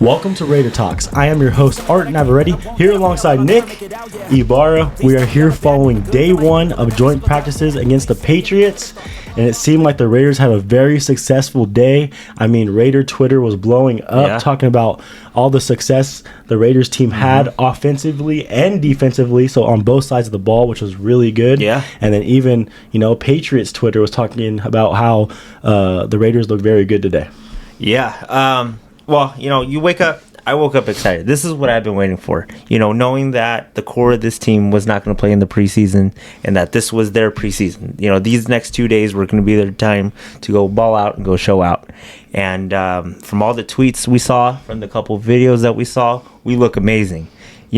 Welcome to Raider Talks. I am your host, Art Navarrete, here alongside Nick Ibarra. We are here following day one of joint practices against the Patriots, and it seemed like the Raiders had a very successful day. I mean, Raider Twitter was blowing up, talking about all the success the Raiders team had offensively and defensively, so on both sides of the ball, which was really good. Yeah. And then even, Patriots Twitter was talking about how the Raiders look very good today. Yeah. Well, I woke up excited. This is what I've been waiting for. Knowing that the core of this team was not going to play in the preseason and that this was their preseason. These next 2 days were going to be their time to go ball out and go show out. And from all the tweets we saw, from the couple videos that we saw, we look amazing.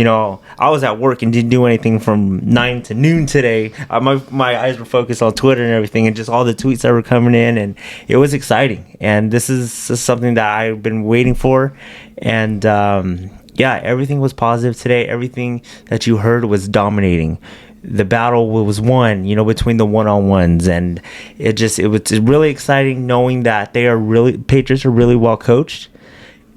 I was at work and didn't do anything from 9 to noon today. My eyes were focused on Twitter and everything and just all the tweets that were coming in, and it was exciting. And this is something that I've been waiting for. And everything was positive today. Everything that you heard was dominating. The battle was won, between the one-on-ones, and it was really exciting knowing that Patriots are really well coached,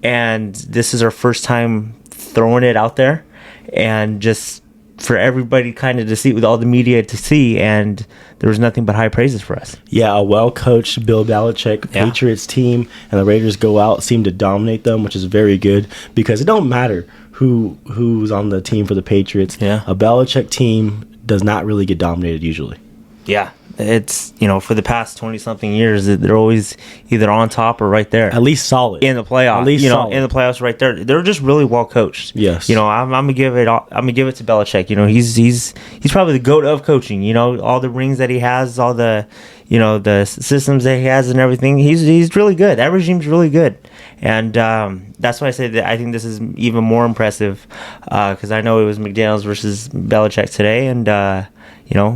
and this is our first time throwing it out there, and just for everybody kind of to see, with all the media to see, and there was nothing but high praises for us. Yeah, a well-coached Bill Belichick Patriots team, and the Raiders go out, seem to dominate them, which is very good, because it don't matter who's on the team for the Patriots. Yeah. A Belichick team does not really get dominated usually. Yeah. It's, for the past 20-something years, they're always either on top or right there. At least solid. In the playoffs. At least solid. In the playoffs right there. They're just really well coached. Yes. I'm gonna give it to Belichick. He's probably the GOAT of coaching. All the rings that he has, all the the systems that he has and everything. He's really good. That regime's really good. And that's why I say that I think this is even more impressive, because I know it was McDaniels versus Belichick today, and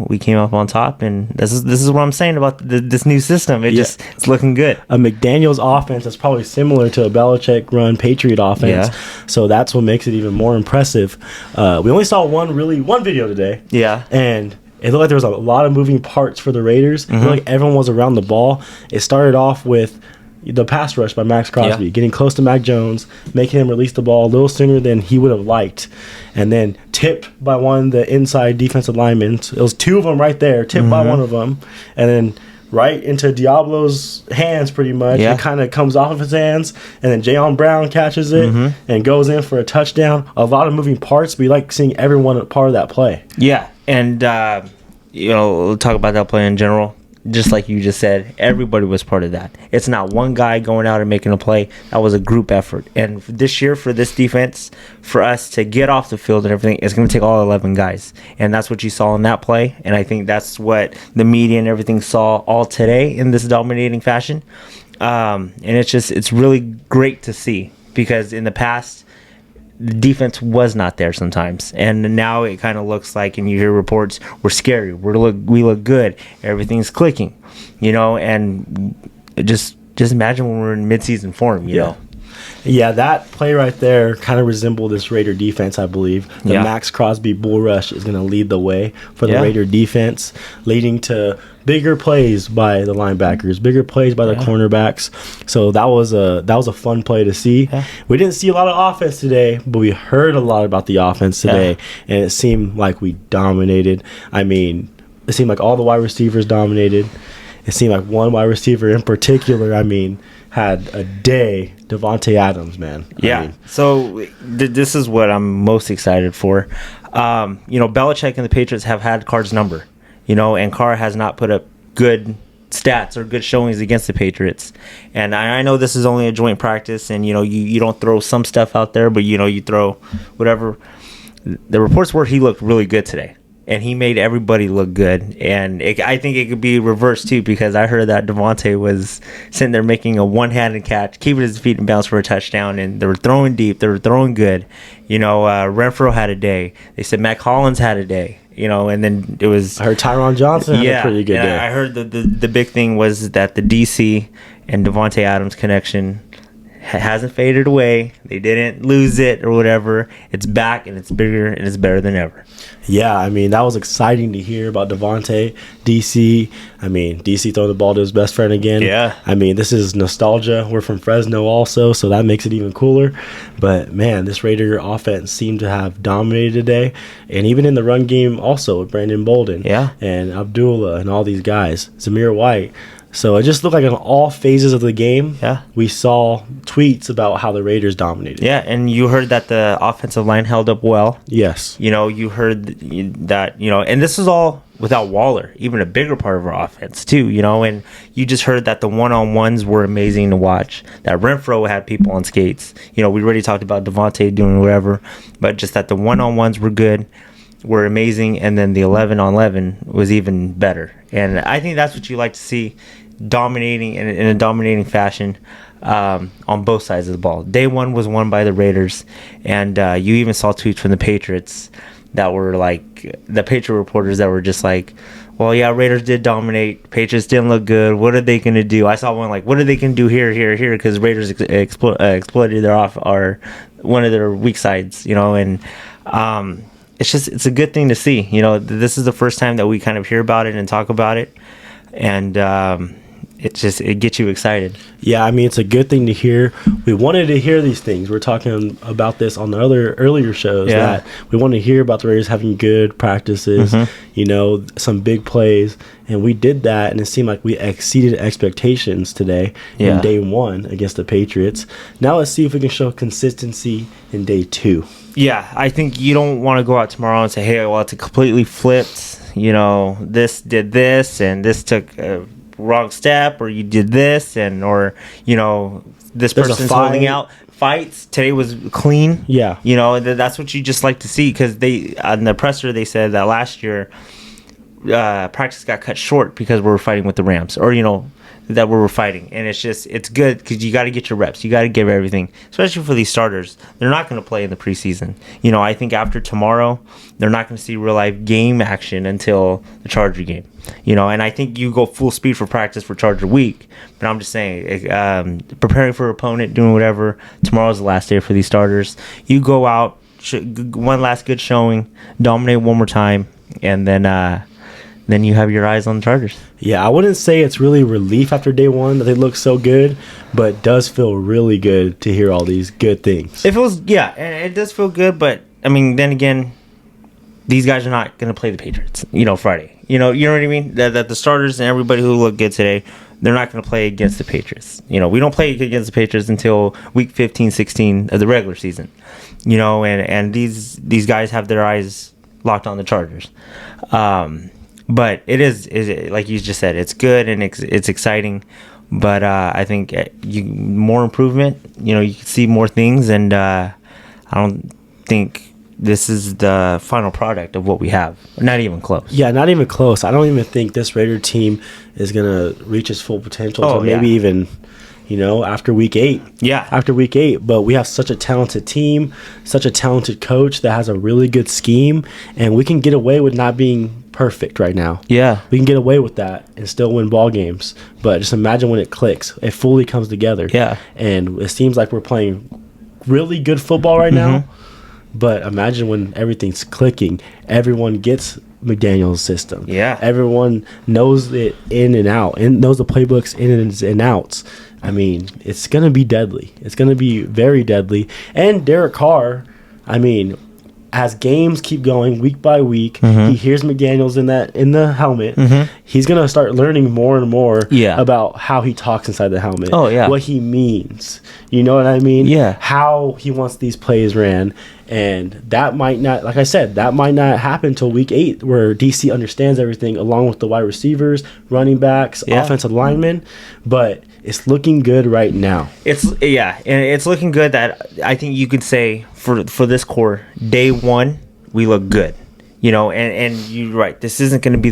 we came up on top, and this is what I'm saying about this new system. It's looking good. A McDaniels offense is probably similar to a Belichick run Patriot offense, so that's what makes it even more impressive. We only saw one video today. Yeah. And it looked like there was a lot of moving parts for the Raiders. It looked like everyone was around the ball. It started off with the pass rush by Max Crosby, getting close to Mac Jones, making him release the ball a little sooner than he would have liked, and then tipped by one of the inside defensive linemen. It was two of them right there, tipped by one of them, and then right into Diablo's hands pretty much. It kind of comes off of his hands, and then Jayon Brown catches it and goes in for a touchdown. A lot of moving parts, but you like seeing everyone a part of that play. Yeah, and we'll talk about that play in general. Just like you just said, everybody was part of that. It's not one guy going out and making a play. That was a group effort. And this year, for this defense, for us to get off the field and everything, it's going to take all 11 guys. And that's what you saw in that play. And I think that's what the media and everything saw all today in this dominating fashion. And it's really great to see, because in the past, the defense was not there sometimes, and now it kind of looks like, and you hear reports, we're scary, we look good, everything's clicking, and just imagine when we're in midseason form, you know. Yeah, that play right there kind of resembled this Raider defense, I believe. The Max Crosby bull rush is going to lead the way for the Raider defense, leading to bigger plays by the linebackers, bigger plays by the cornerbacks. So that was a fun play to see. Yeah. We didn't see a lot of offense today, but we heard a lot about the offense today, and it seemed like we dominated. I mean, it seemed like all the wide receivers dominated. It seemed like one wide receiver in particular, had a day. Davante Adams, man. So this is what I'm most excited for. Belichick and the Patriots have had Carr's number, and Carr has not put up good stats or good showings against the Patriots. And I know this is only a joint practice, and you don't throw some stuff out there, but you throw whatever. The reports were he looked really good today, and he made everybody look good. And I think it could be reversed too, because I heard that Davante was sitting there making a one-handed catch, keeping his feet in bounds for a touchdown, and they were throwing deep, they were throwing good. Renfro had a day. They said Mac Hollins had a day. And then it was... I heard Tyron Johnson had a pretty good day. I heard the big thing was that the DC and Davante Adams connection hasn't faded away. They didn't lose it or whatever. It's back, and it's bigger, and it's better than ever. Yeah, I mean, that was exciting to hear about Devontae. DC, I mean, DC throwing the ball to his best friend again. Yeah. I mean, this is nostalgia. We're from Fresno also, so that makes it even cooler. But, man, this Raider offense seemed to have dominated today. And even in the run game also with Brandon Bolden. Yeah. And Abdullah and all these guys. Zamir White. So it just looked like in all phases of the game, we saw tweets about how the Raiders dominated. Yeah, and you heard that the offensive line held up well. Yes. You know, you heard that, you know, and this is all without Waller, even a bigger part of our offense too, you know, and you just heard that the one-on-ones were amazing to watch, that Renfro had people on skates. You know, we already talked about Devontae doing whatever, but just that the one-on-ones were good, were amazing, and then the 11-on-11 was even better. And I think that's what you like to see, dominating in a dominating fashion on both sides of the ball. Day one was won by the Raiders, and you even saw tweets from the Patriots that were like, the Patriot reporters that were just like, well, yeah, Raiders did dominate. Patriots didn't look good. What are they going to do? I saw one like, what are they going to do here, because Raiders exploited one of their weak sides, you know, and it's a good thing to see. You know, this is the first time that we kind of hear about it and talk about it, and it gets you excited. Yeah, I mean, it's a good thing to hear. We wanted to hear these things. We're talking about this on the earlier shows, that we want to hear about the Raiders having good practices, you know, some big plays, and we did that, and it seemed like we exceeded expectations today in day one against the Patriots. Now let's see if we can show consistency in day two. Yeah, I think you don't want to go out tomorrow and say, hey, well, it's completely flipped. You know, this did this, and this took a wrong step, or you did this, or, you know, this person's holding out. Fights today was clean. Yeah. You know, that's what you just like to see, because they, on the presser, they said that last year practice got cut short because we were fighting with the Rams, or, you know, that we were fighting. And it's good because you got to get your reps. You got to give everything, especially for these starters. They're not going to play in the preseason. You know, I think after tomorrow, they're not going to see real life game action until the Charger game. You know, and I think you go full speed for practice for Charger week. But I'm just saying, preparing for opponent, doing whatever. Tomorrow's the last day for these starters. You go out, one last good showing, dominate one more time, and then you have your eyes on the Chargers. Yeah, I wouldn't say it's really relief after day one that they look so good, but it does feel really good to hear all these good things. It feels, it does feel good, but, I mean, then again, these guys are not going to play the Patriots, you know, Friday. You know what I mean? That the starters and everybody who looked good today, they're not going to play against the Patriots. You know, we don't play against the Patriots until week 15, 16 of the regular season. You know, and these guys have their eyes locked on the Chargers. But it is like you just said, it's good and it's exciting. But I think more improvement. You know, you can see more things, and I don't think this is the final product of what we have. Not even close. Yeah, not even close. I don't even think this Raider team is going to reach its full potential until maybe even, you know, after week 8. Yeah. After week 8. But we have such a talented team, such a talented coach that has a really good scheme, and we can get away with not being perfect right now. Yeah. We can get away with that and still win ball games. But just imagine when it clicks. It fully comes together. Yeah. And it seems like we're playing really good football right now. But imagine when everything's clicking. Everyone gets McDaniel's system. Yeah. Everyone knows it in and out, and knows the playbooks in and outs. I mean, it's going to be deadly. It's going to be very deadly. And Derek Carr, I mean, as games keep going week by week, he hears McDaniels in the helmet. He's gonna start learning more and more about how he talks inside the helmet. Oh yeah, what he means. You know what I mean? Yeah. How he wants these plays ran, and that might not, like I said, that might not happen until week 8, where DC understands everything along with the wide receivers, running backs, offensive linemen. But it's looking good right now. And it's looking good. That I think you could say for this core, day one we look good, you know. And you're right. This isn't going to be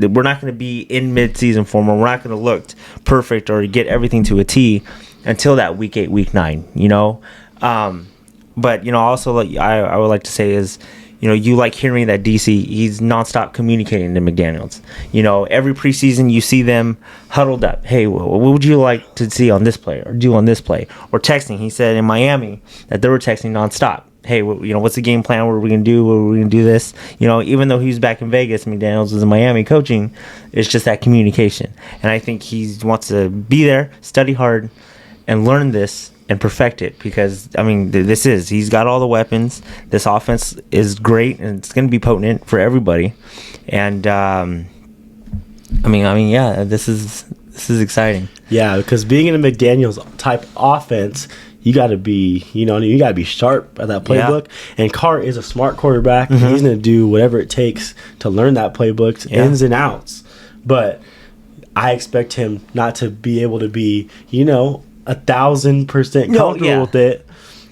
we're not going to be in mid-season form, or we're not going to look perfect or get everything to a T until that week 8, week 9, you know. But you know, also I would like to say is, you like hearing that DC, he's nonstop communicating to McDaniels. Every preseason you see them huddled up. Hey, what would you like to see on this play or do on this play? Or texting. He said in Miami that they were texting nonstop. Hey, what's the game plan? What are we going to do? What are we going to do this? Even though he's back in Vegas, McDaniels was in Miami coaching, it's just that communication. And I think he wants to be there, study hard, and learn this and perfect it because, he's got all the weapons. This offense is great, and it's going to be potent for everybody. And, this is exciting. Yeah, because being in a McDaniels type offense, you got to be, you got to be sharp at that playbook. Yeah. And Carr is a smart quarterback. Mm-hmm. He's going to do whatever it takes to learn that playbook's ins and outs. But I expect him not to be able to be, 1,000% comfortable with it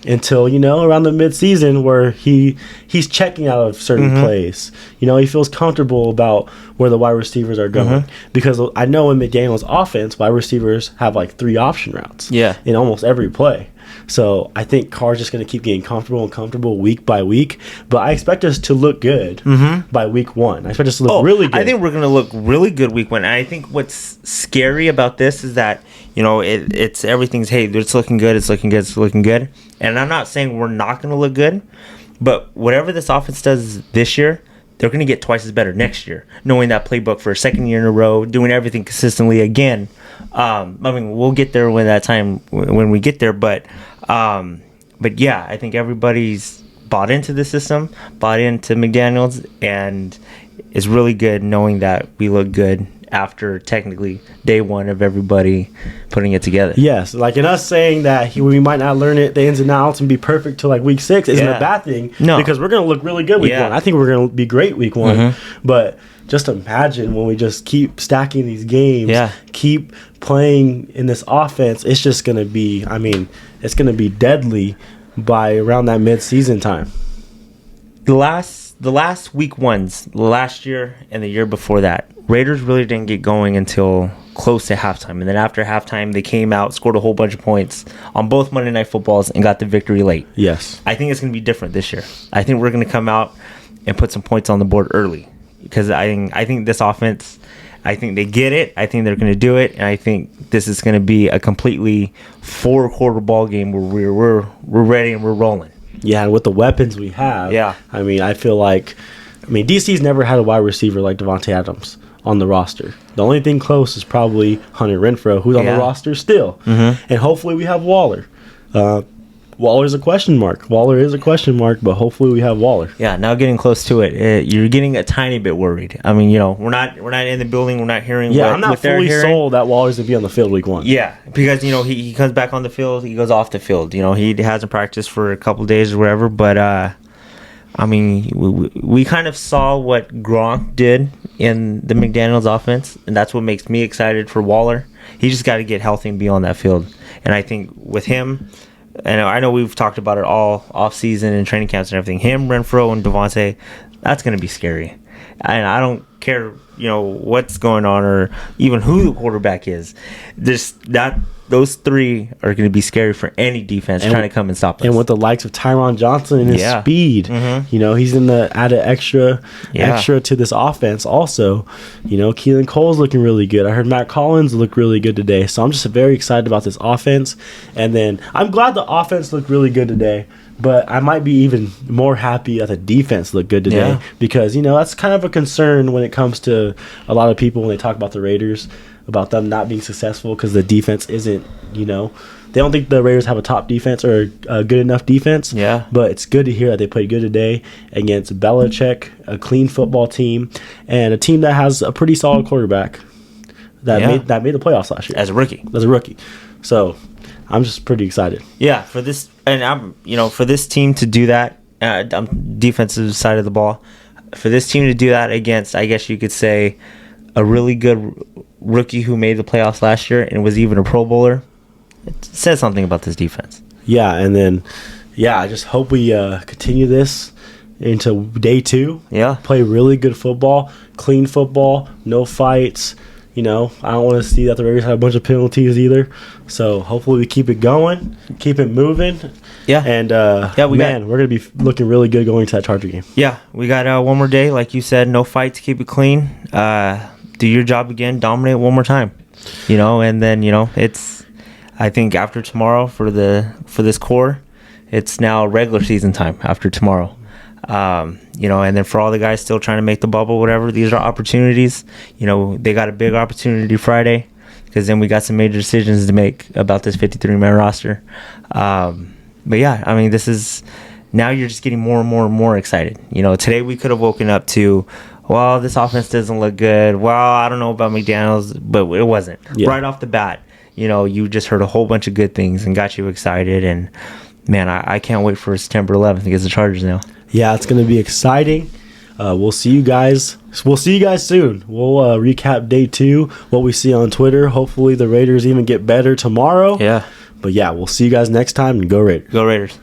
until, around the midseason where he's checking out of certain plays. He feels comfortable about where the wide receivers are going. Because I know in McDaniel's offense, wide receivers have like 3 option routes in almost every play. So I think Carr's just going to keep getting comfortable week by week. But I expect us to look good by week 1. I expect us to look really good. I think we're going to look really good week 1. And I think what's scary about this is that, it's everything's, hey, it's looking good, it's looking good, it's looking good. And I'm not saying we're not going to look good. But whatever this offense does this year, they're going to get twice as better next year, knowing that playbook for a second year in a row, doing everything consistently again. We'll get there when we get there, but yeah, I think everybody's bought into the system, bought into McDaniels, and it's really good knowing that we look good after technically day 1 of everybody putting it together. Yes, like in us saying that we might not learn it, the ins and outs, and be perfect till like week 6 isn't a bad thing. No, because we're going to look really good week 1. I think we're going to be great week 1, but just imagine when we just keep stacking these games, keep playing in this offense, it's just going to be, it's going to be deadly by around that mid-season time. The last week 1s, last year and the year before that, Raiders really didn't get going until close to halftime. And then after halftime, they came out, scored a whole bunch of points on both Monday Night Footballs, and got the victory late. Yes. I think it's going to be different this year. I think we're going to come out and put some points on the board early. Because I think this offense, I think they get it. I think they're going to do it. And I think this is going to be a completely 4-quarter ball game where we're ready and we're rolling. Yeah, and with the weapons we have, I feel like, DC's never had a wide receiver like Devontae Adams on the roster. The only thing close is probably Hunter Renfrow, who's on the roster still. And hopefully we have Waller. Waller's a question mark. Waller is a question mark, but hopefully we have Waller. Yeah, now getting close to it, you're getting a tiny bit worried. We're not in the building. We're not hearing. Yeah, I'm not fully sold that Waller's gonna be on the field week 1. Yeah, because he comes back on the field, he goes off the field. He hasn't practiced for a couple of days or whatever. But we kind of saw what Gronk did in the McDaniels offense, and that's what makes me excited for Waller. He just got to get healthy and be on that field. And I think with him. And I know we've talked about it all off-season and training camps and everything. Him, Renfrow, and Devontae, that's going to be scary. And I don't care, what's going on or even who the quarterback is. Those 3 are going to be scary for any defense trying to come and stop us. And with the likes of Tyron Johnson and his speed, he's in the added extra to this offense also. Keelan Cole's looking really good. I heard Matt Collins look really good today. So I'm just very excited about this offense. And then I'm glad the offense looked really good today. But I might be even more happy that the defense looked good today because, that's kind of a concern when it comes to a lot of people when they talk about the Raiders, about them not being successful because the defense isn't, they don't think the Raiders have a top defense or a good enough defense. Yeah. But it's good to hear that they played good today against Belichick, a clean football team, and a team that has a pretty solid quarterback that made the playoffs last year. As a rookie. So I'm just pretty excited. Yeah, for this, and for this team to do that, defensive side of the ball, for this team to do that against, I guess you could say, a really good rookie who made the playoffs last year and was even a Pro Bowler, it says something about this defense. Yeah, and then, I just hope we continue this into day 2. Yeah. Play really good football, clean football, no fights, I don't want to see that the Raiders have a bunch of penalties either. So hopefully we keep it going, keep it moving. Yeah. And, we're going to be looking really good going to that Charger game. Yeah, we got one more day. Like you said, no fight to keep it clean. Do your job again, dominate one more time. And then, it's, I think after tomorrow for this core, it's now regular season time after tomorrow. And then for all the guys still trying to make the bubble, whatever, these are opportunities. They got a big opportunity Friday because then we got some major decisions to make about this 53-man roster. But yeah, I mean, this is now you're just getting more and more and more excited. Today we could have woken up to, well, this offense doesn't look good. Well, I don't know about McDaniels, but it wasn't. Yeah. Right off the bat, you just heard a whole bunch of good things and got you excited. And man, I can't wait for September 11th against the Chargers now. Yeah, it's going to be exciting. We'll see you guys. We'll see you guys soon. We'll recap day 2, what we see on Twitter. Hopefully the Raiders even get better tomorrow. Yeah. But yeah, we'll see you guys next time, and go Raiders. Go Raiders.